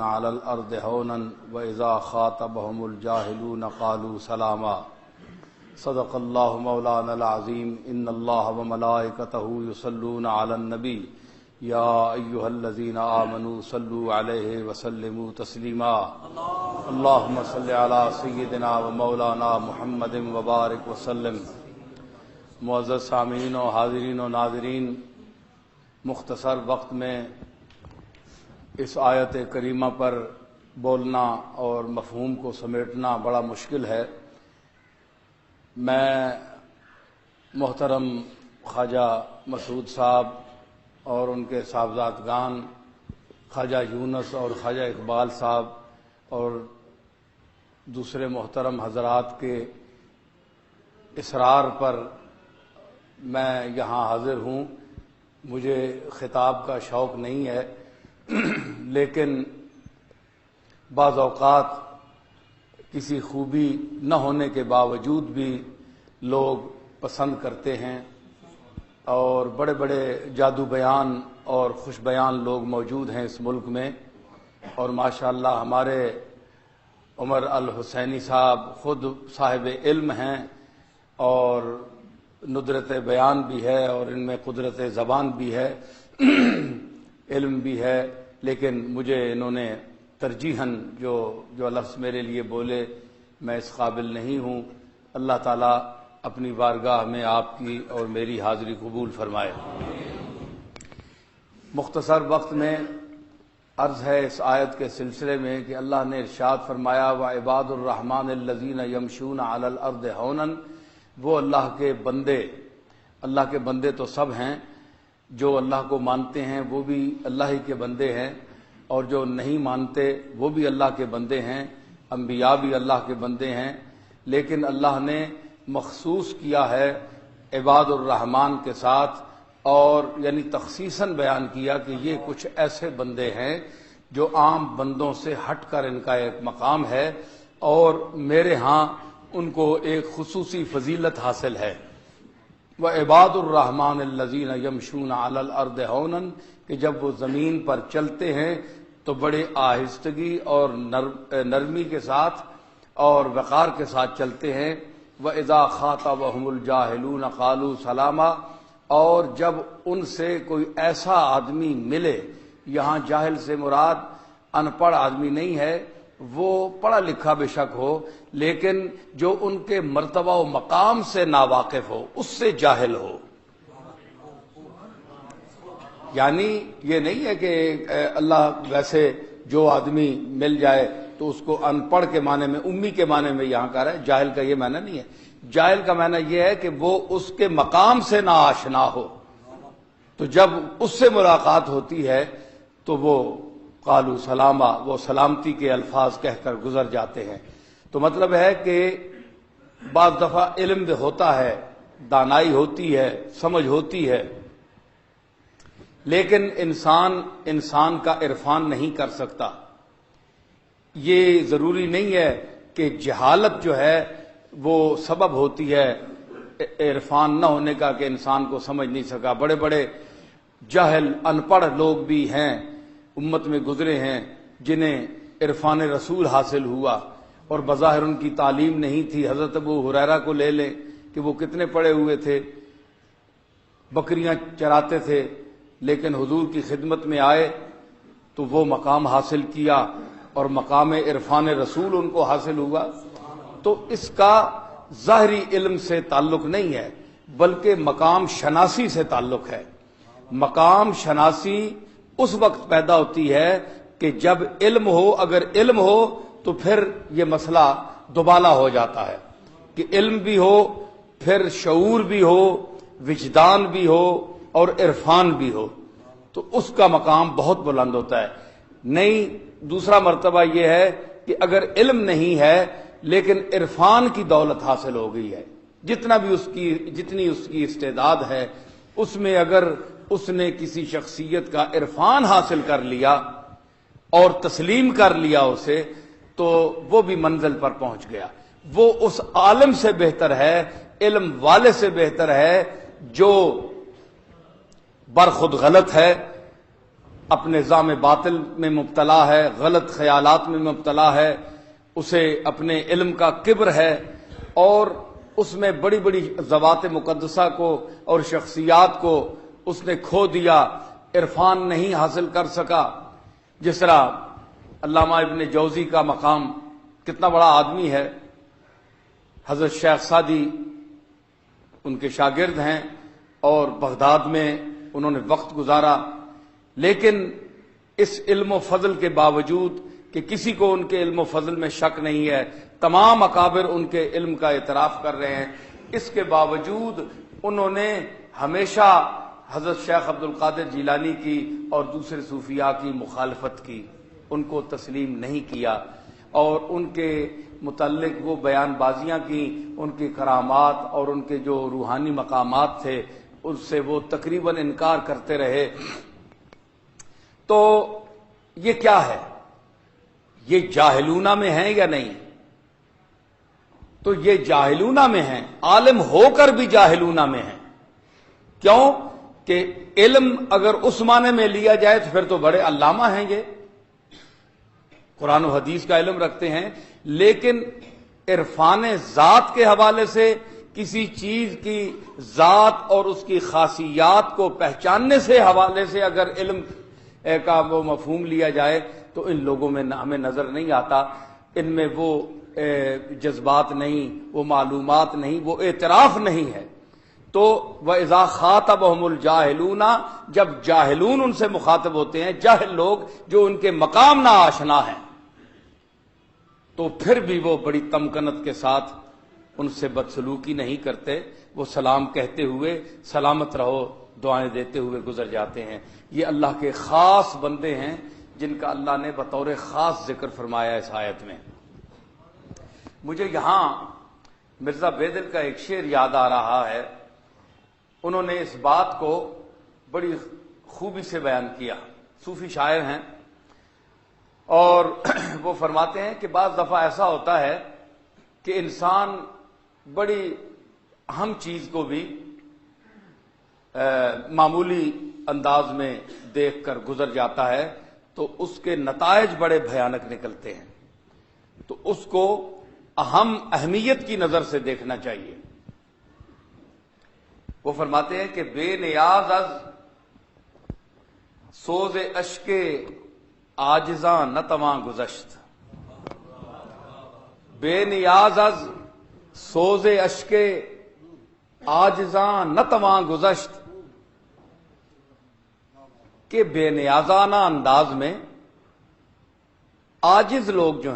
على الارض هونا واذا خاطبهم الجاهلون قالوا سلاما صدق الله مولانا العظيم ان الله وملائكته يصلون على النبي يا ايها الذين امنوا صلوا عليه وسلموا تسليما اللهم صل على سيدنا ومولانا محمد وبارك وسلم۔ معزز سامعین و حاضرین و ناظرین، مختصر وقت میں اس آیت کریمہ پر بولنا اور مفہوم کو سمیٹنا بڑا مشکل ہے۔ میں محترم خواجہ مسعود صاحب اور ان کے صاحبزادگان خواجہ یونس اور خواجہ اقبال صاحب اور دوسرے محترم حضرات کے اصرار پر میں یہاں حاضر ہوں۔ مجھے خطاب کا شوق نہیں ہے، لیکن بعض اوقات کسی خوبی نہ ہونے کے باوجود بھی لوگ پسند کرتے ہیں، اور بڑے بڑے جادو بیان اور خوش بیان لوگ موجود ہیں اس ملک میں، اور ماشاءاللہ ہمارے عمر الحسینی صاحب خود صاحب علم ہیں اور ندرت بیان بھی ہے اور ان میں قدرت زبان بھی ہے، علم بھی ہے، لیکن مجھے انہوں نے ترجیحاً جو لفظ میرے لیے بولے میں اس قابل نہیں ہوں۔ اللہ تعالیٰ اپنی بارگاہ میں آپ کی اور میری حاضری قبول فرمائے۔ مختصر وقت میں عرض ہے اس آیت کے سلسلے میں کہ اللہ نے ارشاد فرمایا وعباد الرحمن الذین یمشون علی الارض ہونا، وہ اللہ کے بندے تو سب ہیں، جو اللہ کو مانتے ہیں وہ بھی اللہ ہی کے بندے ہیں، اور جو نہیں مانتے وہ بھی اللہ کے بندے ہیں، انبیاء بھی اللہ کے بندے ہیں، لیکن اللہ نے مخصوص کیا ہے عباد الرحمن کے ساتھ، اور یعنی تخصیصاً بیان کیا کہ یہ کچھ ایسے بندے ہیں جو عام بندوں سے ہٹ کر ان کا ایک مقام ہے، اور میرے ہاں ان کو ایک خصوصی فضیلت حاصل ہے۔ وعباد الرحمن الذین یمشون علی الارض ہونا، کہ جب وہ زمین پر چلتے ہیں تو بڑے آہستگی اور نرمی کے ساتھ اور وقار کے ساتھ چلتے ہیں۔ وَإِذَا خَاطَبَهُمُ الْجَاهِلُونَ قَالُوا سَلَامًا، اور جب ان سے کوئی ایسا آدمی ملے، یہاں جاہل سے مراد ان پڑھ آدمی نہیں ہے، وہ پڑھا لکھا بے شک ہو لیکن جو ان کے مرتبہ و مقام سے ناواقف ہو، اس سے جاہل ہو۔ یعنی یہ نہیں ہے کہ اللہ ویسے جو آدمی مل جائے تو اس کو ان پڑھ کے معنی میں، امی کے معنی میں یہاں کہہ رہا ہے، جاہل کا یہ معنی نہیں ہے۔ جاہل کا معنی یہ ہے کہ وہ اس کے مقام سے نا آشنا ہو، تو جب اس سے ملاقات ہوتی ہے تو وہ قالوا سلاما، وہ سلامتی کے الفاظ کہہ کر گزر جاتے ہیں۔ تو مطلب ہے کہ بعض دفعہ علم بھی ہوتا ہے، دانائی ہوتی ہے، سمجھ ہوتی ہے، لیکن انسان کا عرفان نہیں کر سکتا۔ یہ ضروری نہیں ہے کہ جہالت جو ہے وہ سبب ہوتی ہے عرفان نہ ہونے کا، کہ انسان کو سمجھ نہیں سکا۔ بڑے بڑے جاہل ان پڑھ لوگ بھی ہیں امت میں گزرے ہیں جنہیں عرفان رسول حاصل ہوا، اور بظاہر ان کی تعلیم نہیں تھی۔ حضرت ابو ہریرہ کو لے لیں کہ وہ کتنے پڑھے ہوئے تھے، بکریاں چراتے تھے، لیکن حضور کی خدمت میں آئے تو وہ مقام حاصل کیا، اور مقام عرفان رسول ان کو حاصل ہوا۔ تو اس کا ظاہری علم سے تعلق نہیں ہے، بلکہ مقام شناسی سے تعلق ہے۔ مقام شناسی اس وقت پیدا ہوتی ہے کہ جب علم ہو، اگر علم ہو تو پھر یہ مسئلہ دوبالا ہو جاتا ہے کہ علم بھی ہو، پھر شعور بھی ہو، وجدان بھی ہو اور عرفان بھی ہو، تو اس کا مقام بہت بلند ہوتا ہے۔ نہیں، دوسرا مرتبہ یہ ہے کہ اگر علم نہیں ہے لیکن عرفان کی دولت حاصل ہو گئی ہے، جتنی اس کی استعداد ہے، اس میں اگر اس نے کسی شخصیت کا عرفان حاصل کر لیا اور تسلیم کر لیا اسے، تو وہ بھی منزل پر پہنچ گیا۔ وہ اس عالم سے بہتر ہے، علم والے سے بہتر ہے جو برخود غلط ہے، اپنے ظام باطل میں مبتلا ہے، غلط خیالات میں مبتلا ہے، اسے اپنے علم کا کبر ہے، اور اس میں بڑی بڑی ذوات مقدسہ کو اور شخصیات کو اس نے کھو دیا، عرفان نہیں حاصل کر سکا۔ جس طرح علامہ ابن جوزی کا مقام، کتنا بڑا آدمی ہے، حضرت شیخ سعدی ان کے شاگرد ہیں اور بغداد میں انہوں نے وقت گزارا، لیکن اس علم و فضل کے باوجود کہ کسی کو ان کے علم و فضل میں شک نہیں ہے، تمام اکابر ان کے علم کا اعتراف کر رہے ہیں، اس کے باوجود انہوں نے ہمیشہ حضرت شیخ عبد القادر جیلانی کی اور دوسرے صوفیاء کی مخالفت کی، ان کو تسلیم نہیں کیا، اور ان کے متعلق وہ بیان بازیاں کی، ان کی کرامات اور ان کے جو روحانی مقامات تھے ان سے وہ تقریباً انکار کرتے رہے۔ تو یہ کیا ہے؟ یہ جاہلونہ میں ہیں یا نہیں؟ تو یہ جاہلونہ میں ہیں، عالم ہو کر بھی جاہلونہ میں ہیں۔ کیوں کہ علم اگر اس معنی میں لیا جائے تو پھر تو بڑے علامہ ہیں، یہ قرآن و حدیث کا علم رکھتے ہیں، لیکن عرفان ذات کے حوالے سے، کسی چیز کی ذات اور اس کی خاصیات کو پہچاننے سے حوالے سے اگر علم کا وہ مفہوم لیا جائے تو ان لوگوں میں ہمیں نظر نہیں آتا، ان میں وہ جذبات نہیں، وہ معلومات نہیں، وہ اعتراف نہیں ہے۔ تو وَإِذَا خَاطَبَهُمُ الْجَاهِلُونَ، جب جاہلون ان سے مخاطب ہوتے ہیں، جاہل لوگ جو ان کے مقام نہ آشنا ہیں، تو پھر بھی وہ بڑی تمکنت کے ساتھ ان سے بدسلوکی نہیں کرتے، وہ سلام کہتے ہوئے، سلامت رہو دعائیں دیتے ہوئے گزر جاتے ہیں۔ یہ اللہ کے خاص بندے ہیں جن کا اللہ نے بطور خاص ذکر فرمایا اس آیت میں۔ مجھے یہاں مرزا بیدل کا ایک شعر یاد آ رہا ہے، انہوں نے اس بات کو بڑی خوبی سے بیان کیا، صوفی شاعر ہیں، اور وہ فرماتے ہیں کہ بعض دفعہ ایسا ہوتا ہے کہ انسان بڑی اہم چیز کو بھی معمولی انداز میں دیکھ کر گزر جاتا ہے تو اس کے نتائج بڑے بھیانک نکلتے ہیں، تو اس کو اہمیت کی نظر سے دیکھنا چاہیے۔ وہ فرماتے ہیں کہ بے نیاز از سوز اشک عاجزاں نہ تواں گذشت، بے نیاز از سوز اشک عاجزاں نہ تواں گذشت، کہ بے نیازانہ انداز میں عاجز لوگ جو ہیں